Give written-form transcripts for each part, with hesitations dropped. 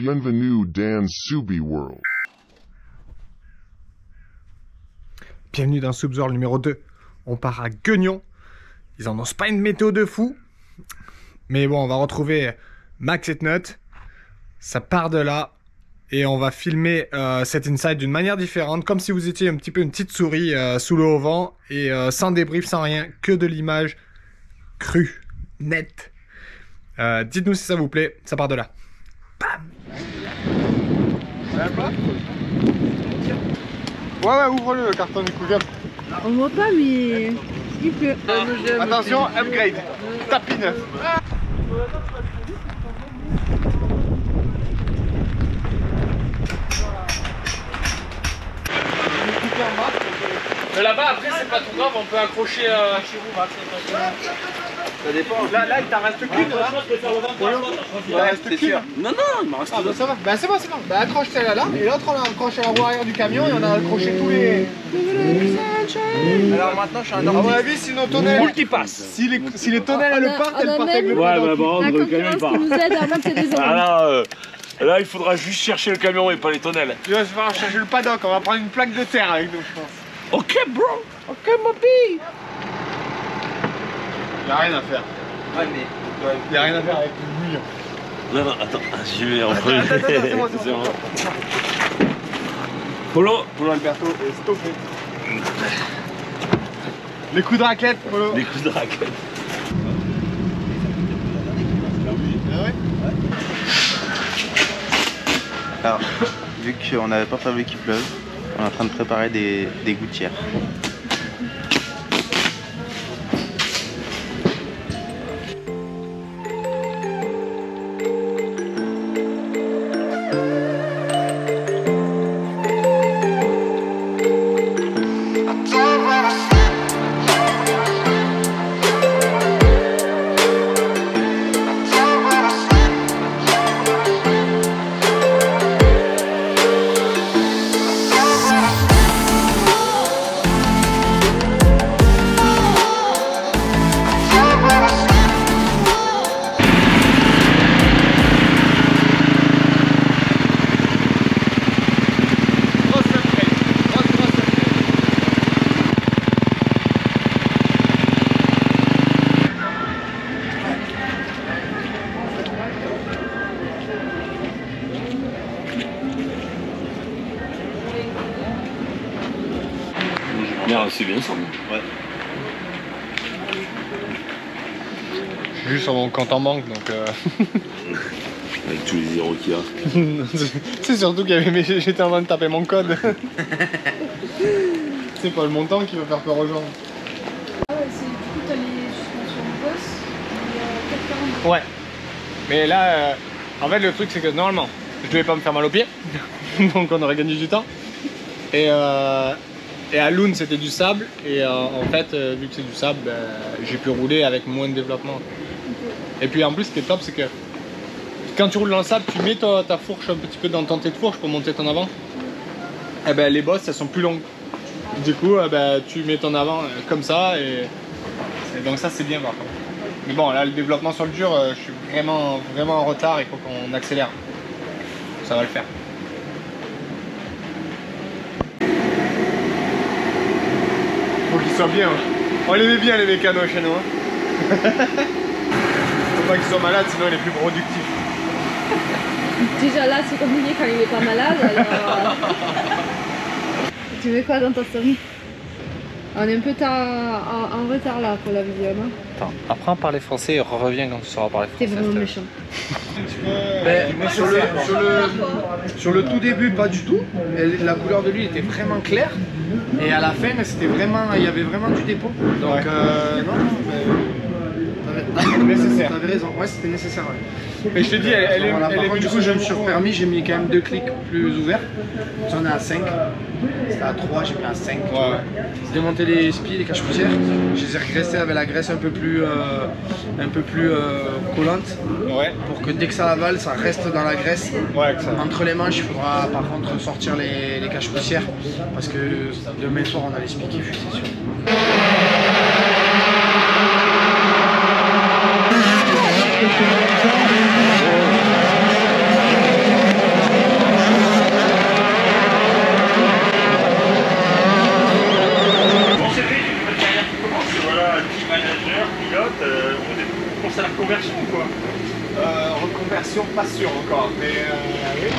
Bienvenue dans Subi World. Bienvenue dans Subs World numéro 2. On part à Guignon. Ils en ont pas une météo de fou. Mais bon, on va retrouver Max et Nut. Ça part de là. Et on va filmer cet inside d'une manière différente. Comme si vous étiez un petit peu une petite souris sous le haut vent. Et sans débrief, sans rien. Que de l'image crue, nette. Dites-nous si ça vous plaît. Ça part de là. Bam! Ouais, ouvre-le le carton du coup, viens. On voit pas, mais il pleut. Attention, upgrade. Tapis neuf. Mais là-bas, après, c'est pas tout grave, on peut accrocher chez vous, Max. Ça dépend. Là, il t'en reste qu'une, là. Il t'en reste qu'une. Non, il m'en reste deux. Ça va. Bah, c'est bon. Bah, accroche celle-là, là. Et l'autre, on a accroché à la roue arrière du camion et on a accroché tous les. Alors maintenant, je suis un ordre. À mon avis, si nos tonnelles. qui passe. Si les tonnelles, elles partent, elles partent avec le Ouais, bah, bon, le camion, il part. nous aide à monter des Ah là, il faudra juste chercher le camion et pas les tonnelles. Tu vas se faire chercher le paddock, on va prendre une plaque de terre avec nous, je pense. Ok, bro. Ok, mon pire. Y'a rien à faire. Ouais, mais. Y'a rien à faire avec le mur. Non, attends, j'y vais en premier. C'est bon. Polo Alberto est stoppé. Les coups de raquette, Polo. Les coups de raquette. Ah ouais? Alors, vu qu'on n'avait pas prévu qu'il pleuve, on est en train de préparer des gouttières. C'est bien ça. Ouais. Je suis juste sur mon compte en banque donc. Avec tous les zéros qu'il y a. C'est surtout que j'étais en train de taper mon code. C'est pas le montant qui va faire peur aux gens. Ah ouais, c'est du coup, t'as les suspensions de boss et 440. Ouais. Mais là, en fait, le truc c'est que normalement, je devais pas me faire mal aux pieds. Donc on aurait gagné du temps. Et à Loon c'était du sable et en fait vu que c'est du sable j'ai pu rouler avec moins de développement. Et puis en plus ce qui est top c'est que quand tu roules dans le sable tu mets ta fourche un petit peu dans ton tête de fourche pour monter ton avant. Et ben les bosses elles sont plus longues. Du coup tu mets ton avant comme ça et donc ça c'est bien par contre. Mais bon là le développement sur le dur je suis vraiment en retard, il faut qu'on accélère. Ça va le faire. Faut qu'ils soient bien. On les met bien les mécanos chez nous. Faut pas qu'ils soient malades sinon il est plus productif. Déjà là, c'est compliqué quand il est pas malade. Alors, Tu veux quoi dans ta story? On est un peu en retard là pour la vidéo, non? Attends, apprends à parler français et reviens quand tu sauras parler français. T'es vraiment méchant. Sur le tout début, pas du tout. La couleur de l'huile était vraiment claire. Et à la fin, il y avait vraiment du dépôt. Donc, non, nécessaire. t'avais raison. Ouais, c'était nécessaire. Ouais. Mais je te dis, elle est Du coup, je me suis repermis, j'ai mis quand même 2 clics plus ouverts. On est à 5. C'était à 3, j'ai mis à 5. Ouais. J'ai démonté les spies, les cache-poussières. Je les ai regraissés avec la graisse un peu plus collante. Ouais. Pour que dès que ça avale, ça reste dans la graisse. Ouais, que ça. Entre les manches, il faudra par contre sortir les cache-poussières. Parce que demain soir, on a les spies qui fusent, c'est sûr. Direction, pas sûr encore, mais oui.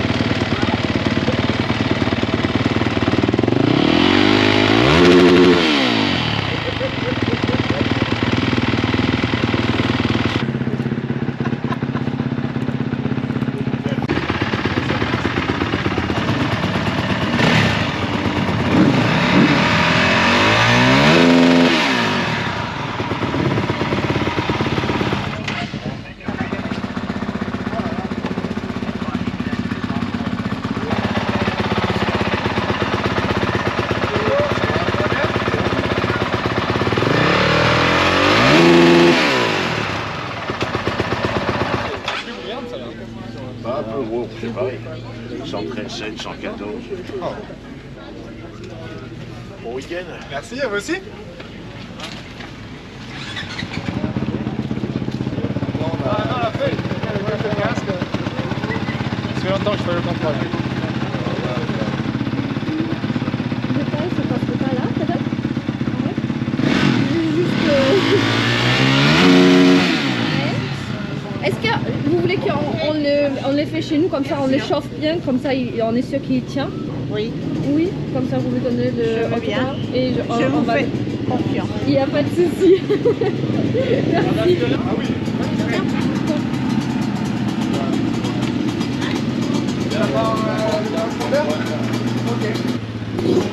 Bah, un peu gros, c'est pareil. 113, 114. Oh. Bon week-end. Merci, à vous aussi. Ah non, la feuille. Le casque. Ça fait longtemps que je fais le contrôle. Je pense que ça passe pas là, peut-être. Ouais. Juste. Ouais. Est-ce que vous voulez qu'on les fait chez nous, comme ça on les chauffe bien, comme ça on est sûr qu'il tient? Oui, Oui, comme ça vous me donnez le. Je veux bien. Et je vous fais confiance. Il n'y a pas de souci. Merci.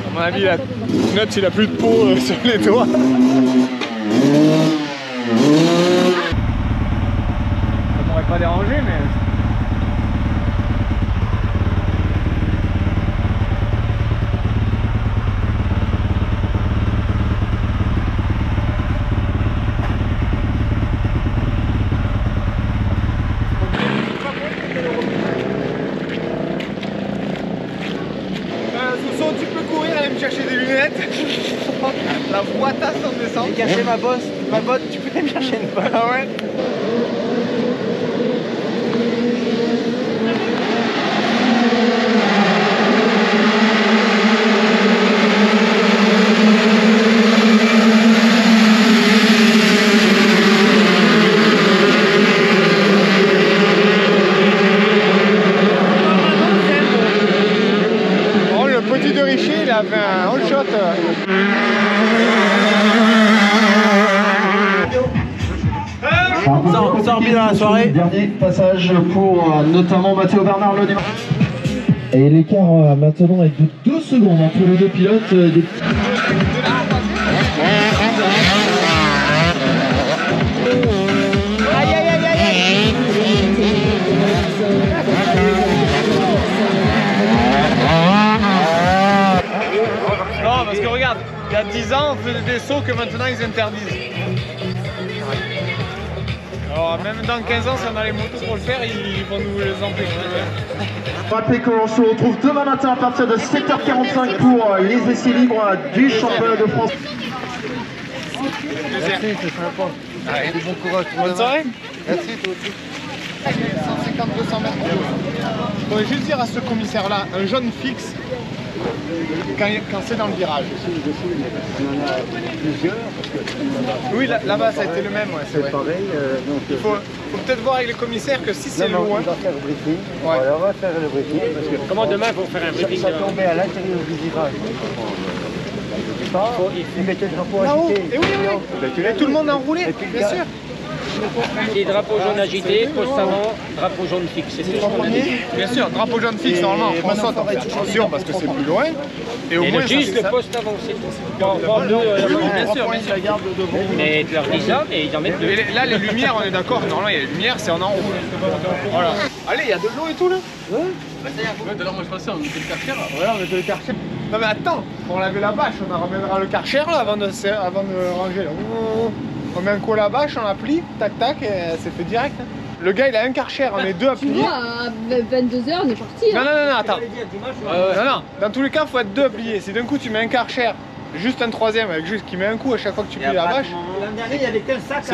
À mon avis, la note, il a plus de peau sur les doigts. Ça pourrait pas déranger, mais. Soso, tu peux courir, aller me chercher des lunettes. La boîtasse en descente. J'ai caché ma botte, tu peux aller me chercher une botte. Ah ouais. Oh, le petit de Richer, il avait un all shot. Ça remplit dans la soirée. Dernier passage pour notamment Mathieu Bernard le numéro. Et l'écart maintenant est de 2 secondes entre les deux pilotes. Des... Aïe aïe aïe aïe aïe. Non, parce que regarde, il y a 10 ans, on faisait des sauts que maintenant ils interdisent. Alors même dans 15 ans, si on a les motos pour le faire, ils vont nous les empêcher de le faire. Rappelez qu'on se retrouve demain matin à partir de 7h45 pour les essais libres du championnat de France. Merci, c'est sympa. Allez, bon courage. Bonne soirée. Merci, toi aussi. 150-200 mètres. Je pourrais juste dire à ce commissaire-là, un jaune fixe quand c'est dans le virage. On en a plusieurs. Oui, là-bas ça a été le même. Ouais, c'est pareil. Il faut peut-être voir avec les commissaires que si c'est loin. On va faire le briefing. Ouais. Voilà, on va faire le briefing. Parce que comment demain il faut faire un briefing? Ça tombait à l'intérieur du virage. Ils mettaient le drapeau agité. Et oui. Et tout le monde a enroulé, bien sûr. Les drapeaux jaunes agités, poste avant, drapeau jaune fixe. C'est tout. Bien sûr, drapeau jaune fixe, normalement, on saute, on fait attention parce que c'est plus loin. Et au moins, juste le poste avant, c'est tout. Bien sûr, bien sûr. Mais tu leur dis ça, mais ils en mettent deux. Là, les lumières, on est d'accord, normalement, il y a les lumières, c'est en haut. Voilà. Allez, il y a de l'eau et tout là. Ouais. Tout à l'heure, moi je passais, on mettait le karcher là. Voilà, on mettait le karcher. Non, mais attends, on lavait la bâche, on ramènera le karcher là avant de ranger là. On met un coup à la bâche, on la plie, tac tac, et c'est fait direct. Le gars il a un karcher, on est deux à plier. Tu vois, à 22h on est parti. Non, attends. Non, dans tous les cas, il faut être deux à plier. Si d'un coup tu mets un karcher, juste un troisième avec juste qui met un coup à chaque fois que tu plies la bâche. L'an dernier, il n'y avait qu'un sac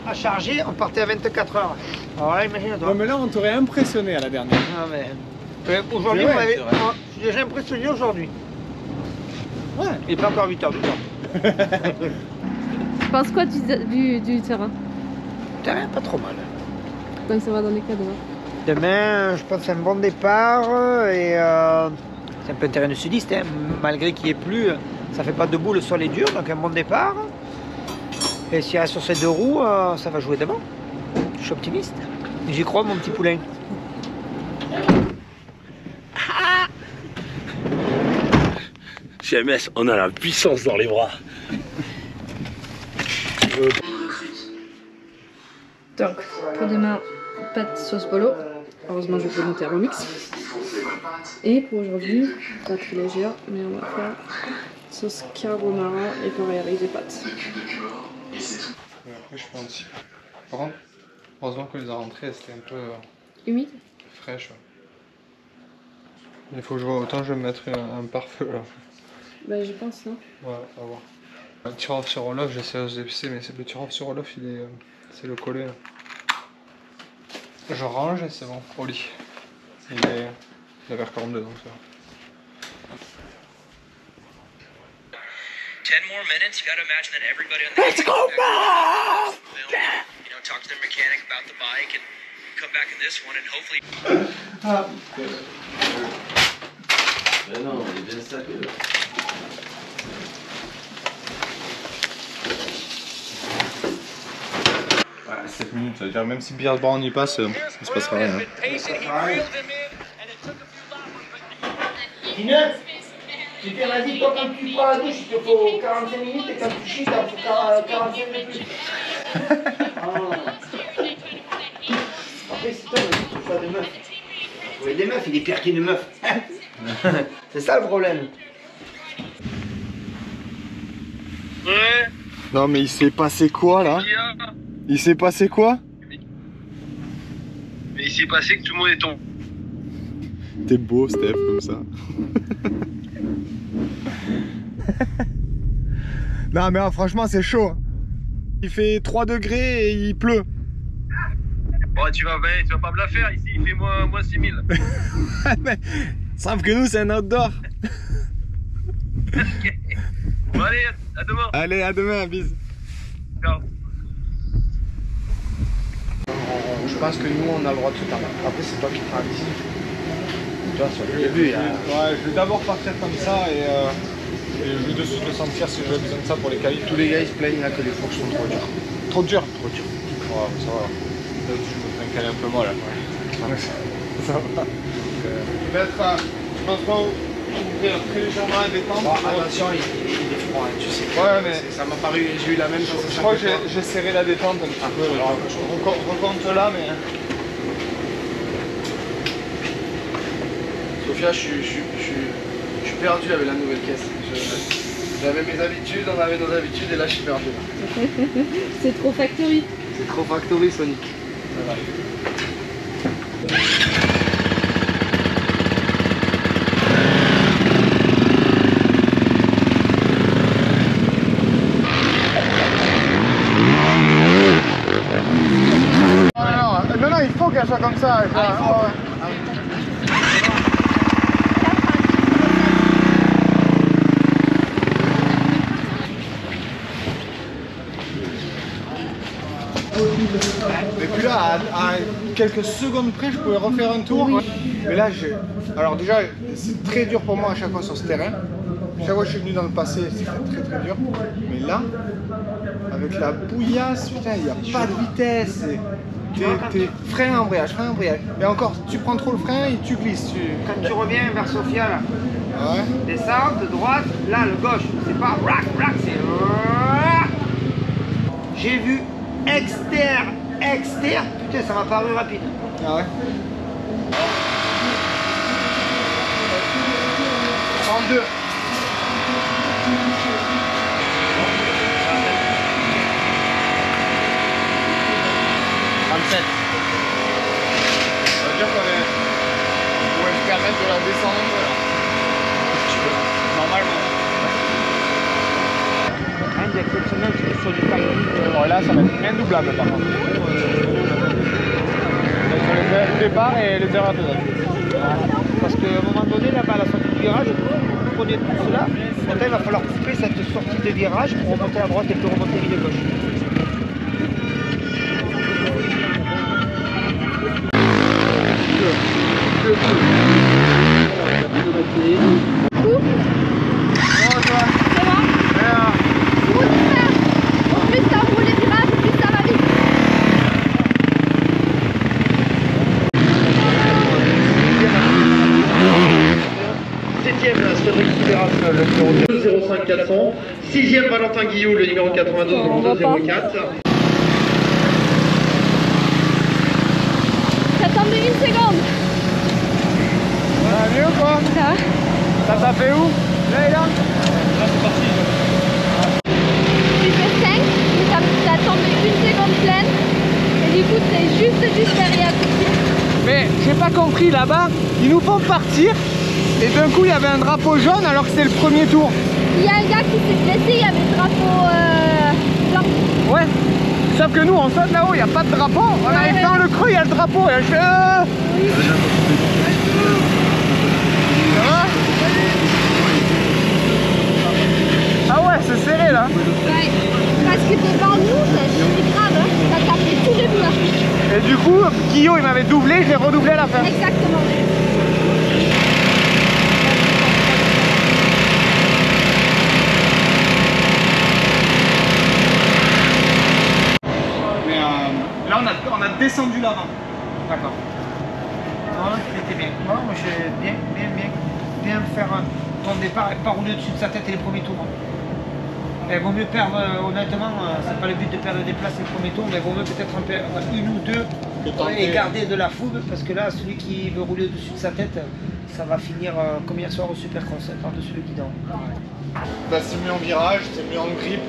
à charger, on partait à 24 heures. Alors là, imagine-toi. Non, mais là, on t'aurait impressionné à la dernière. Non, mais aujourd'hui, je suis déjà impressionné aujourd'hui. Ouais. Il n'est pas encore 8h du temps. Tu penses quoi du terrain? Terrain, pas trop mal. Donc ça va dans les cas demain. Demain, je pense que c'est un bon départ et c'est un peu un terrain de sudiste, hein. Malgré qu'il n'y ait plus, ça fait pas debout, le sol est dur, donc un bon départ. Et s'il reste sur ces 2 roues, ça va jouer devant. Je suis optimiste. J'y crois, mon petit poulain. CMS, on a la puissance dans les bras. Donc, pour demain, pâte sauce bolo. Heureusement, je peux monter un remix. Et pour aujourd'hui, pas très légère, mais on va faire sauce carbonara et pareil avec des pâtes. Après, je fais un petit peu. Par contre, heureusement que les rentrées c'était un peu humide, fraîche. Il faut que je vois, autant je vais me mettre un pare-feu là. Bah, je pense, non? Ouais, on va voir. Le tir-off sur Olof, j'essaie de se dépisser, mais le tir-off sur Olof, il est. C'est le collet là. Je range et c'est bon, au lit. Il est 9h42 donc ça va. 10 more minutes, you gotta imagine that everybody on the Let's go, Bob! you know, talk to their mechanic about the bike and come back in this one and hopefully. Mais non, il est bien sacré. 7 minutes, ça veut dire même si Pierre Brown y passe, il se passera rien. Tu vas-y, toi quand tu prends la douche, il te faut 45 minutes et quand tu chies, il te faut 45 minutes. Après, c'est toi, tu fais des meufs. Oui, des meufs, il est pire qu'une meuf. C'est ça le problème. Ouais. Non mais il s'est passé quoi là? Il s'est passé quoi? Mais il s'est passé que tout le monde est tombé. T'es beau Steph comme ça. Non mais franchement c'est chaud. Il fait 3 degrés et il pleut. Bon tu vas pas me la faire ici, il fait moins 6000. Sauf que nous c'est un outdoor. Bon allez, à demain. Allez à demain, bis. Ciao. Je pense que nous on a le droit de se taper. Après c'est toi qui prends la décision. Tu vois sur le début ouais, je vais d'abord partir comme ça et je vais de suite le sentir si j'ai besoin de ça pour les qualifs. Tous les gars ils se plaignent là que les fourches sont trop dures. Trop dures? Trop dures. Ouais, ça va. Là, je me fais un câlin un peu molle. Ouais. Ça va. Peut-être, je pense pas ouvrir très légèrement la détente. Bon, attention, il est froid, tu sais. Ouais, mais ça m'a paru, j'ai eu la même sensation. Je crois que j'ai serré la détente un petit peu. Alors, je recompte là, mais. Sophia, je suis perdu avec la nouvelle caisse. J'avais mes habitudes, on avait nos habitudes et là je suis perdu. C'est trop factory. C'est trop factory, Sonic. Voilà. Non, il faut qu'elle soit comme ça. Et puis là, à quelques secondes près, je pouvais refaire un tour. Oui. Mais là, alors déjà, c'est très dur pour moi à chaque fois sur ce terrain. Chaque fois que je suis venu dans le passé, c'était très très dur. Mais là, avec la bouillasse, putain, il n'y a pas de vitesse. T'es frein embrayage. Et encore, tu prends trop le frein et tu glisses. Quand tu reviens vers Sofia, là, ouais. Descente, droite, là, le gauche, c'est pas rack, c'est... J'ai vu externe, putain, ça m'a paru rapide. Ah ouais. 32. Ça veut dire qu'on pourrait se permettre de la descendre un peu là. Normalement. Un d'exceptionnel, c'est sur du timing. Bon, là, ça va être indoublable par contre. Sur les départs et les erreurs de note. Parce qu'à un moment donné, là-bas, à la sortie du virage, vous prenez tout cela. Maintenant, il va falloir couper cette sortie de virage pour remonter à droite et puis remonter à gauche. Plus ça roule les virages, plus ça va vite. Septième, Cédric Sidéras, le numéro 05 400. Sixième, Valentin Guillou, le numéro 92, le 04. J'attendais une seconde. Ça va mieux ou quoi? Ça t'a fait où? Là et là? Là c'est parti. Tu fais 5, mais t'attendais une seconde pleine. Et du coup t'es juste derrière. Mais j'ai pas compris, là-bas, ils nous font partir. Et d'un coup il y avait un drapeau jaune alors que c'était le premier tour. Il y a un gars qui s'est blessé, il y avait le drapeau blanc. Ouais. Sauf que nous on saute là-haut, il n'y a pas de drapeau. On arrive dans le creux, il y a le drapeau. Et là, je fais Ça va? Ah ouais, c'est serré là. Ouais, parce que devant nous, c'est grave, hein. Ça tapait tous les murs. Et du coup, Guillaume il m'avait doublé, j'ai redoublé à la fin. Exactement. Mais là on a descendu l'avant. D'accord. Non, c'était bien. Non, moi j'ai bien faire ton départ et pas rouler au-dessus de sa tête et les premiers tours. Il vaut mieux perdre, honnêtement, c'est pas le but de perdre des places les premiers tours, mais il vaut mieux peut-être en perdre une ou deux et garder de la fougue, parce que là, celui qui veut rouler au-dessus de sa tête, ça va finir comme hier soir au Supercross, par-dessus le guidon. Bah, c'est mieux en virage, c'est mieux en grip.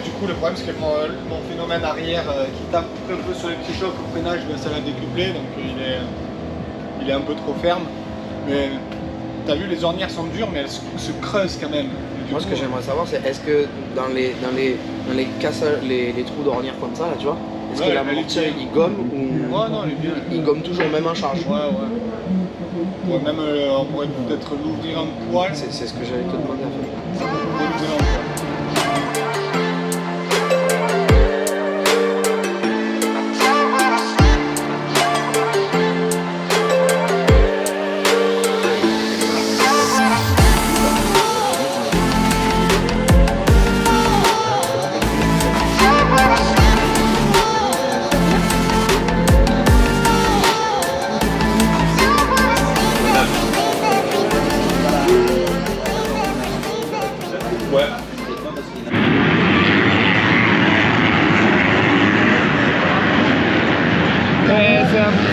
Du coup, le problème, c'est que mon phénomène arrière qui tape un peu sur les petits chocs au freinage, ça l'a décuplé, donc il est un peu trop ferme. Mais t'as vu, les ornières sont dures, mais elles se creusent quand même. Moi, ce que j'aimerais savoir, c'est est-ce que dans les casses, les trous d'ornières comme ça, là, tu vois, est-ce que la mortier il gomme ou ouais, non, elle est bien. Il gomme toujours même en charge. Ouais. Même, on pourrait peut-être l'ouvrir un poil. C'est ce que j'allais te demander en fait.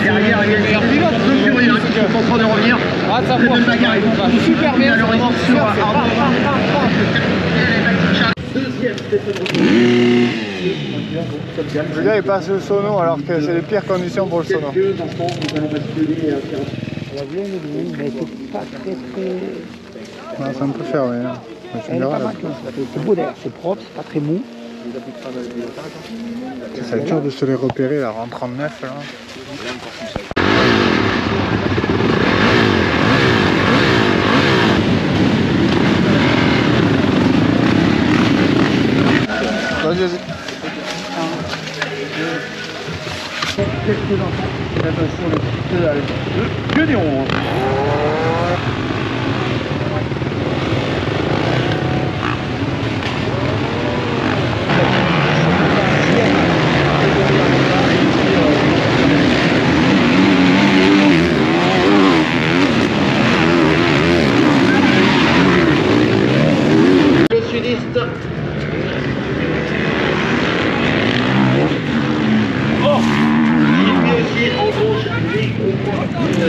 Derrière, il y a le meilleur pilote, deux furieux qui sont en train de revenir. Ah, ça va. Super bien. Le gars est passé au sono alors que c'est les pires conditions pour le sono. La vieille, mais c'est pas très... C'est un peu fermé. Hein. C'est beau d'ailleurs, c'est propre, c'est pas très mou. C'est dur de se les repérer là, en 39 là. Vas-y. Attention, le pédale. Que dirons-nous? Le sudiste. Oh! Il met aussi en gauche.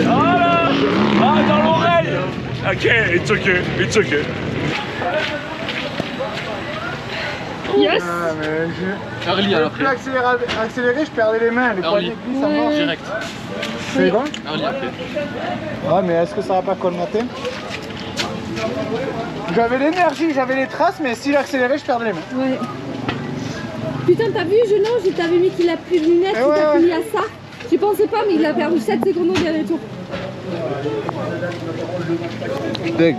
Ah là! Ah, dans l'oreille! Ok, it's okay, it's okay. Yes! Ah, mais je Early alors. plus accélérer, je perdais les mains, les poignets de glisse à mort. Direct. C'est bon? Early après. Ouais, mais est-ce que ça va pas colmater? J'avais l'énergie, j'avais les traces, mais si j'accélérais, je perdais les mains. Ouais. Putain, t'as vu, je t'avais mis qu'il a plus de lunettes, il t'a mis à ça. J'y pensais pas, mais il a perdu 7 secondes au dernier tour. Deg.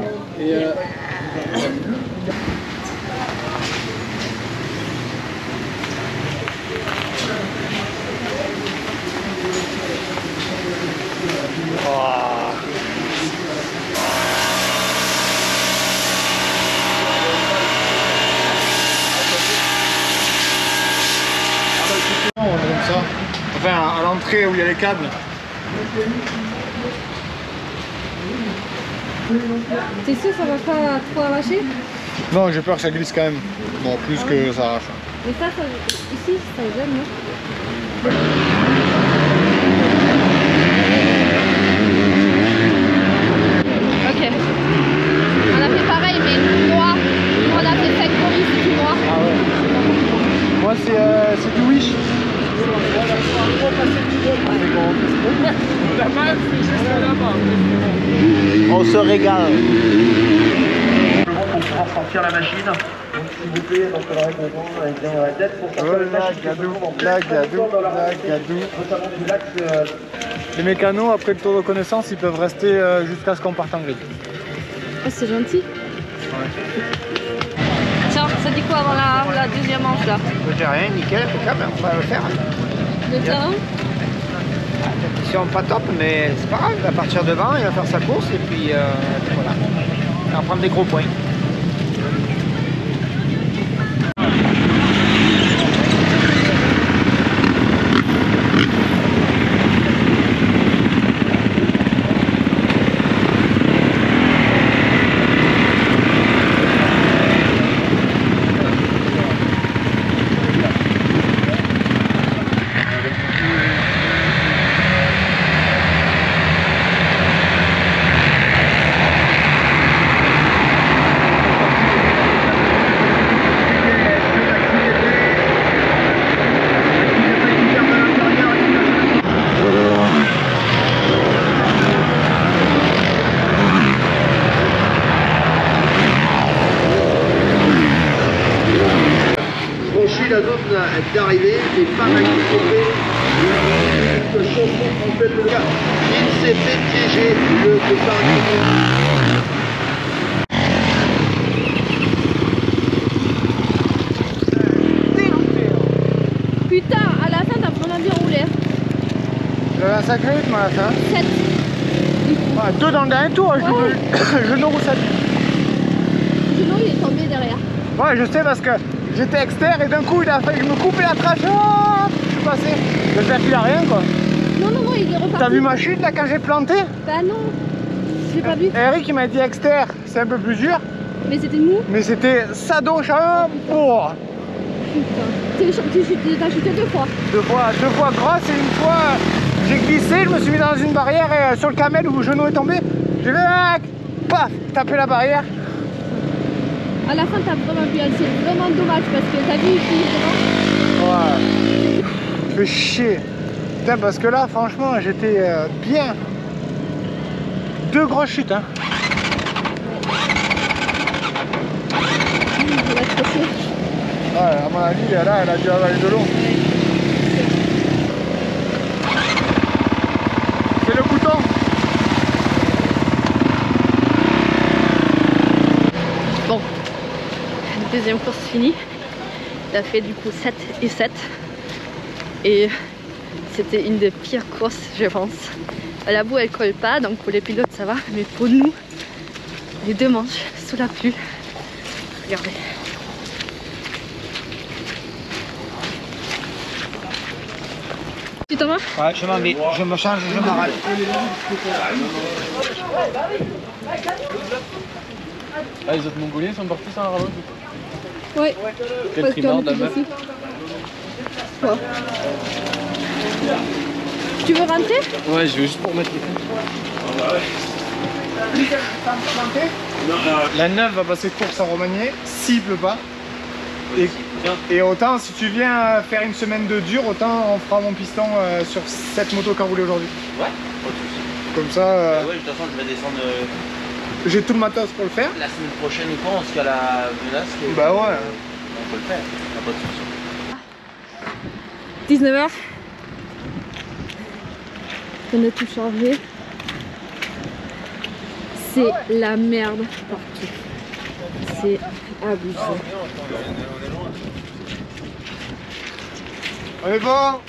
l'entrée où il y a les câbles. T'es sûr que ça va pas trop arracher? Non, j'ai peur que ça glisse quand même. Bon, plus que ça arrache. Mais ça ici, ça gêne, non? Ok. On a fait pareil, mais noir. Nous, on a fait 5 colis, c'est tout noir. Ah ouais. Moi, c'est du Wish. On se régale. Pour pouvoir sortir la machine. Donc s'il vous plaît, donc on aurait besoin d'aide pour sortir la machine. Les mécanos, après le tour de connaissance, ils peuvent rester jusqu'à ce qu'on parte en grille. Oh, c'est gentil. Ouais. Tiens, ça dit quoi avant la deuxième manche là? J'ai rien, nickel, impeccable, on va le faire. Le terrain? Ils sont pas top, mais c'est pas grave, il va partir devant, il va faire sa course et puis voilà. Il va prendre des gros points. La zone d'arrivée et pas mal de chanson en fait le gars. Il s'est fait piéger le Putain, à la fin, t'as vraiment bien roulé. J'avais un sacré rythme à la fin. 7. Ah, 2 dans le dernier tour, genou ou 7. Le genou, il est tombé derrière. Ouais, je sais parce que j'étais externe et d'un coup il a failli me couper la trace. Oh, je suis passé. J'espère qu'il a rien quoi. Non, non, non, il est reparti. T'as vu ma chute là quand j'ai planté? Bah non, j'ai pas vu. Eric il m'a dit externe, c'est un peu plus dur. Mais c'était mou. Mais c'était Sado-Chalon. Oh. Putain, t'as chuté 2 fois. 2 fois grosse et une fois j'ai glissé, je me suis mis dans une barrière et sur le camel où le genou est tombé. J'ai fait paf, tapé la barrière. À la fin, t'as vraiment pu aller. C'est vraiment dommage parce que t'as vu ici devant. Ouais. Fait chier. Putain, parce que là, franchement, j'étais bien. 2 grosses chutes, hein. Ouais, à mon avis, là, elle a dû avaler de l'eau. C'est le bouton. Bon, deuxième course finie. Il a fait du coup 7 et 7. Et c'était une des pires courses, je pense. La boue, elle colle pas, donc pour les pilotes, ça va. Mais pour nous, les 2 manches sous la pluie. Regardez. Tu t'en vas? Ouais, je m'en vais, je me change, je m'arrête. Ah, les autres Mongoliens sont partis sans rabat? Ouais. Quel trimard de la meuf? Quoi? Tu veux rentrer? Ouais, je veux juste pour mettre les coups. La 9 va passer course à Romagné, s'il pleut pas. Et autant, si tu viens faire une semaine de dur, autant on fera mon piston sur cette moto qu'a roulé aujourd'hui. Ouais, pas de soucis. Comme ça. Ouais, de toute façon, je vais descendre. J'ai tout le matos pour le faire. La semaine prochaine ou quoi, on se fait la menace. Bah ouais. On peut le faire, y a pas de soucis. 19h. On a tout chargé. C'est la merde partout. C'est abusé. On est bon.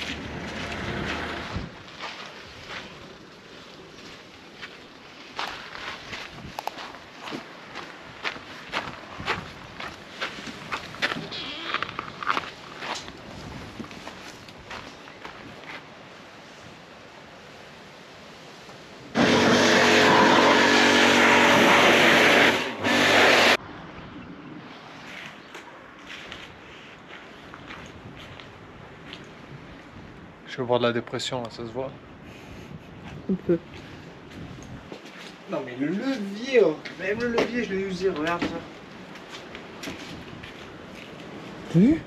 Je vais voir de la dépression là, ça se voit. Un peu. Non mais le levier, oh. Même le levier je l'ai usé, regarde ça. T'as vu?